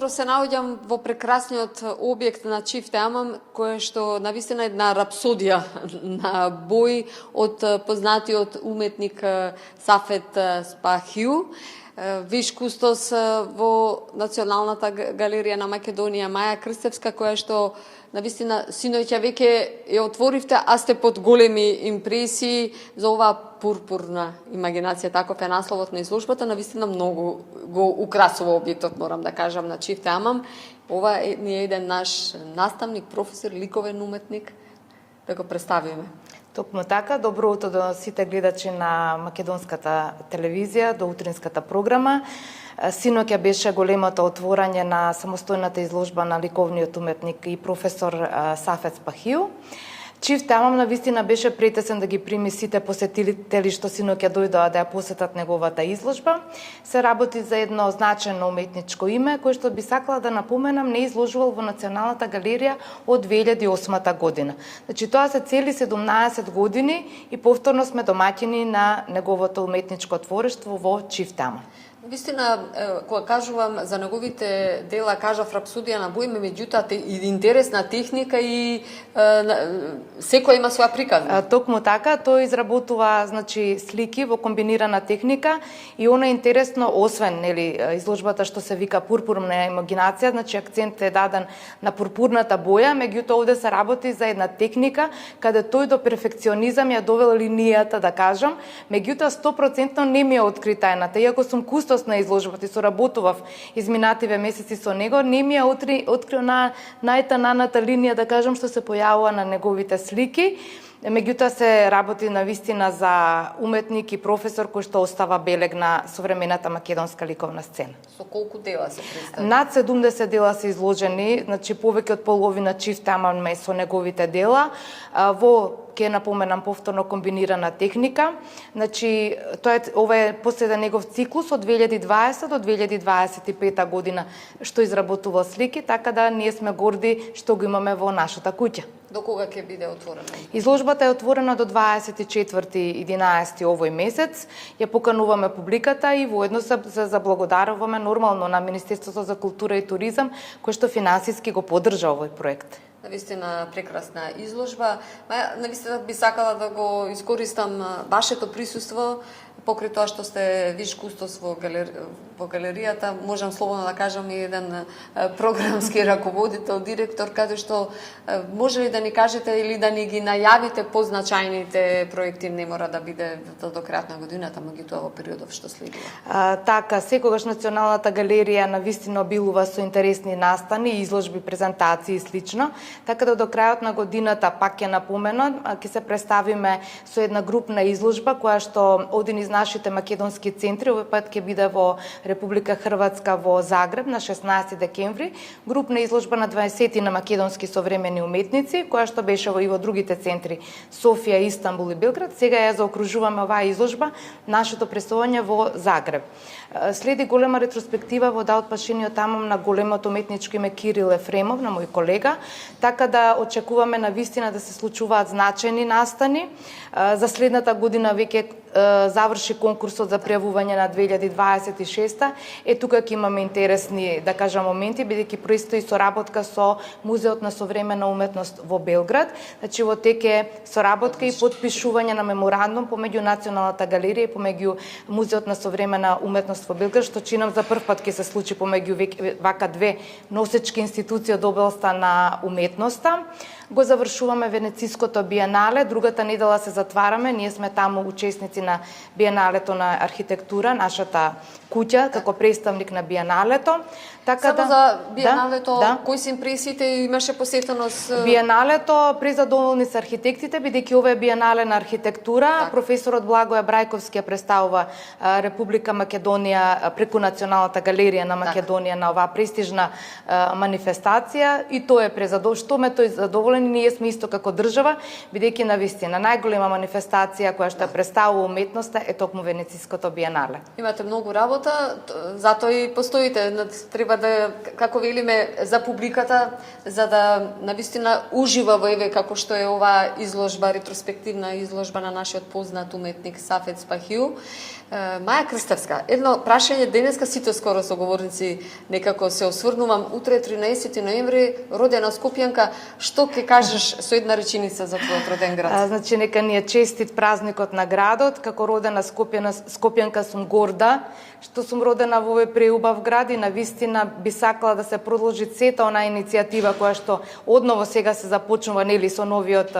Се наоѓам во прекрасниот објект на Чифте Амам, кој што навистина една рапсодија на бои од познатиот уметник Сафет Спахиу. Виш кустос во Националната галерија на Македонија Маја Крстевска, која што навистина синоќа веќе ја отворивте, а сте под големи импресии за оваа пурпурна имагинација, таков е насловот на изложбата, навистина многу го украсува објектот, морам да кажам, на Чифте Амам. Ова е еден наш наставник, професор, ликовен уметник, да го представиме. Токму така, добро утро до сите гледачи на македонската телевизија, до утринската програма. Синоќа беше големото отворање на самостојната изложба на ликовниот уметник и професор Сафет Спахиу. Чифте Амам навистина беше претесен да ги прими сите посетители што синоќа дојдоа да ја посетат неговата изложба. Се работи за едно значено уметничко име, кој што би сакала да напоменам не изложувал во Националната галерија од 2008 година. Значи тоа се цели 17 години и повторно сме домаќини на неговото уметничко творештво во Чифте Амам. Вистина, кога кажувам за неговите дела, кажав рапсодија на бои, меѓутоа интересна техника и секој има своја приказна. Токму така, тој изработува значи слики во комбинирана техника и она е интересно, освен изложбата што се вика пурпурна имагинација, значи акцент е даден на пурпурната боја, меѓутоа овде се работи за една техника каде тој до перфекционизам ја довел линијата, да кажам, меѓутоа 100% не ми е открита ената, иако сум кустос на изложбата и соработував изминативе месеци со него, не ми ја открил на најтананата линија, да кажам, што се појавува на неговите слики. Меѓутоа се работи навистина за уметник и професор кој што остава белег на современата македонска ликовна сцена. Со колку дела се представи? Над 70 дела се изложени, значи повеќе од половина Чифте Амам е со неговите дела. Во ќе напоменам повторно комбинирана техника. Значи ова е последен негов циклус од 2020 до 2025 година што изработува слики, така да ние сме горди што го имаме во нашата куќа. До кога ќе биде отворена? Изложбата е отворена до 24.11 овој месец. Ја покануваме публиката и воедно се заблагодаруваме нормално на Министерството за култура и туризам кој што финансиски го поддржа овој проект. Навистина прекрасна изложба. Навистина би сакала да го искористам вашето присуство покрај тоа што сте виш кустос во галеријата, можам слободно да кажам и еден програмски раководител, директор, каде што може ли да ни кажете или да ни ги најавите позначајните проекти, не мора да биде до крајот на годината, меѓутоа во периодов што следува. Така, секогаш Националната галерија навистина обилува со интересни настани, изложби, презентации и слично, така да до крајот на годината, пак ќе напоменам, ќе се представиме со една групна изложба која што один из нашите македонски центри, овој пат ќе биде во Република Хрватска во Загреб на 16 декември, групна изложба на 20 на македонски современи уметници, која што беше и во другите центри Софија, Истанбул и Белград. Сега ја заокружуваме оваа изложба, нашето представување во Загреб. Следи голема ретроспектива во Даут Пашиниот Амам на големото уметничко име Кирил Ефремов, на мој колега, така да очекуваме навистина да се случуваат значајни настани. За следната година веќе заврши конкурсот за пријавување на 2026. Тука ќе имаме интересни, да кажам, моменти, бидејќи престои соработка со Музеот на современа уметност во Белград. Значи во тек е соработка и подпишување на меморандум помеѓу Националната галерија и помеѓу Музеот на современа уметност во Белград, што чинам за прв пат ќе се случи помеѓу вака две носечки институции од областа на уметноста. Го завршуваме Венециското биенале, другата недела се затвараме, ние сме таму учесници на биеналето на архитектура, нашата куќа како представник на биеналето. Така само за биеналето, кои се импресиите, имаше посетеност? Биеналето презадоволни се архитектите, бидејќи ова е биенале на архитектура. Професорот Благоја Брајковски ја представува Република Македонија преку Националната галерија на Македонија на оваа престижна манифестација и тоа е што ме тој задоволен. Ние сме исто како држава, бидејќи навистина најголема манифестација која што ја представува уметноста е токму Венециското биенале. Имате многу работа, затоа и постоите, треба треба да, како велиме, за публиката, за да навистина ужива во еве како што е оваа изложба, ретроспективна изложба на нашиот познат уметник Сафет Спахиу. Маја Крставска, едно прашање денеска, сите скоро соговорници некако се осврнувам, утре 13 ноември, родена Скопјанка, што ќе кажеш со една реченица за твојот роден град? Значи, нека ни е честит празникот на градот, како родена Скопјанка сум горда, што сум родена во овој преубав град и навистина би сакала да се продолжи сета онаа иницијатива која што одново сега се започнува, нели, со новиот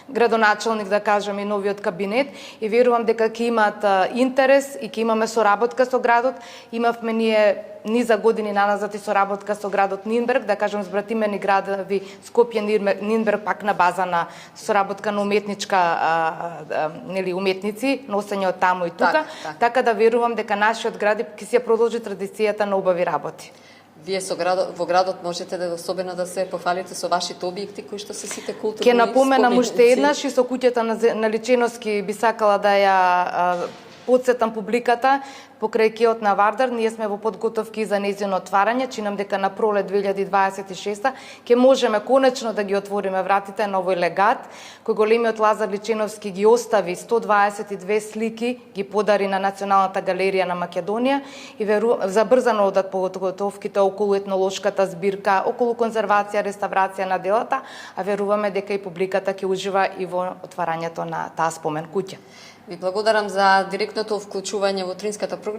градоначалник, да кажам, и новиот кабинет, и верувам дека ќе имаат интерес и ќе имаме соработка со градот. Имавме ние низа години наназад и соработка со градот Нинберг, да кажам, збратимени градови Скопје, Нинберг, пак на база на соработка на уметничка, нели, уметници, носење од таму и тука. Така да верувам дека нашиот град ќе се продолжи традицијата на убави работи. Вие во градот можете да особено да се пофалите со вашите објекти кои што се сите културни. Ќе напоменам уште еднаш и со куќата на Личиновски би сакала да ја подсетам публиката покрај кеот на Вардар. Ние сме во подготовки за нејзино отварање, чинам дека на пролет 2026 ќе можеме конечно да ги отвориме вратите на овој легат кој големиот Лазар Личиновски ги остави 122 слики, ги подари на Националната галерија на Македонија и забрзано одат подготовките околу етнолошката збирка, околу конзервација, реставрација на делата, а веруваме дека и публиката ќе ужива и во отварањето на таа спомен куќа. Ви благодарам за директното вклучување во утринската програма.